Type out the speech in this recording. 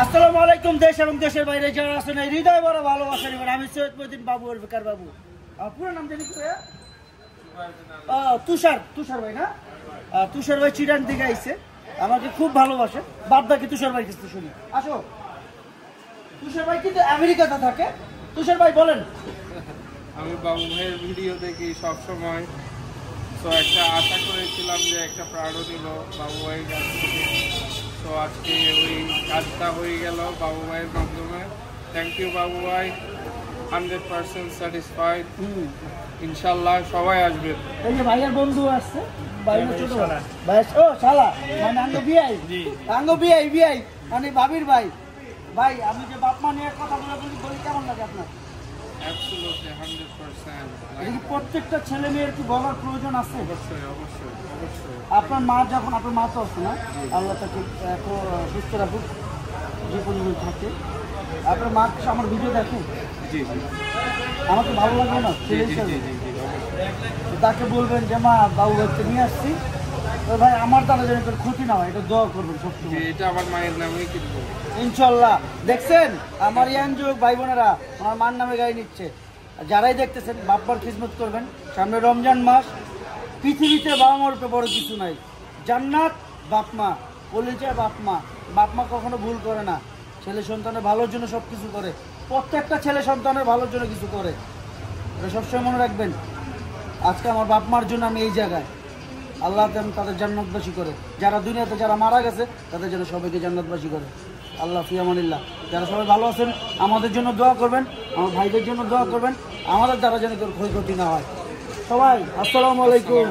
আসসালামু আলাইকুম দেশ এবং দেশের বাইরে যারা আছেন এই হৃদয় বড় ভালোবাসা নেবেন। আমি সৈয়দ মহিউদ্দিন বাবু বেকার বাবু। পুরো নাম জানি কি? তুষার ভাই না? তুষার ভাই চিটাং থেকে আইছে, আমাকে খুব ভালোবাসে। বাদ বাকি তুষার ভাই কিছু শুনি। আসো। তুষার ভাই কিন্তু আমেরিকাতে থাকে। তুষার ভাই বলেন। আমি বাবু ভাইয়ের ভিডিও দেখি সবসময়, তো একটা আশা করেছিলাম যে একটা প্রাণও নিল বাবু ভাইয়ের কাছ থেকে। তো আজকে ওই কাজটা হয়ে গেল বাবু ভাইয়ের মাধ্যমে। থ্যাংক ইউ বাবু ভাই, 100% স্যাটিসফাইড। ইনশাল্লাহ সবাই আসবে। এই যে ভাইয়ের বন্ধু আসছে, ভাইয়ের ছোট ভাই। ও শালা মানে আঙ্গো বিআই মানে ভাবির ভাই। ভাই আমি যে বাপ মা নিয়ে কথা বলি কেমন লাগে আপনার? অ্যাবসলিউটলি 100%। প্রত্যেকটা ছেলে মেয়ের কি বলার প্রয়োজন আছে? অবশ্যই। আপনার মা যখন, আপনার মা তো আছে না, আল্লাহ তাকে এত সুস্থ রাখুক যে পরিমাণ থাকে। আপনার মা আমার ভিডিও দেখে? জি। আমাকে ভালো লাগবে না ছেলে হিসেবে? তাকে বলবেন যে মা বাবু ভাইকে নিয়ে আসছি, তো ভাই আমার দ্বারা যেন তোর ক্ষতি না হয় এটা দোয়া করবেন সবসময়। এটা আমার মায়ের নামেই কিনবো ইনশাল্লাহ। দেখছেন আমার ইয়াং যুবক ভাই বোনেরা আমার মার নামে গাড়ি নিচ্ছে। যারাই দেখতেছেন বাপ্পার খিদমত করবেন। সামনে রমজান মাস, পৃথিবীতে বাবা মার উপরে বড় কিছু নাই। জান্নাত বাপ মা, পরিচয় বাপ মা কখনো ভুল করে না। ছেলে সন্তানের ভালোর জন্য সব কিছু করে, প্রত্যেকটা ছেলে সন্তানের ভালোর জন্য কিছু করে, এটা সবসময় মনে রাখবেন। আজকে আমার বাপ মার জন্য আমি এই জায়গায়, আল্লাহ যেন তাদের জান্নাতবাসী করে। যারা দুনিয়াতে যারা মারা গেছে তাদের জন্য সবাইকে জান্নাতবাসী করে। আল্লাহ ফিয়ামানিল্লাহ। যারা সবাই ভালো আছেন আমাদের জন্য দোয়া করবেন, আমার ভাইদের জন্য দোয়া করবেন, আমাদের দ্বারা যেন ক্ষয়ক্ষতি না হয়। সবাই আসসালামু আলাইকুম।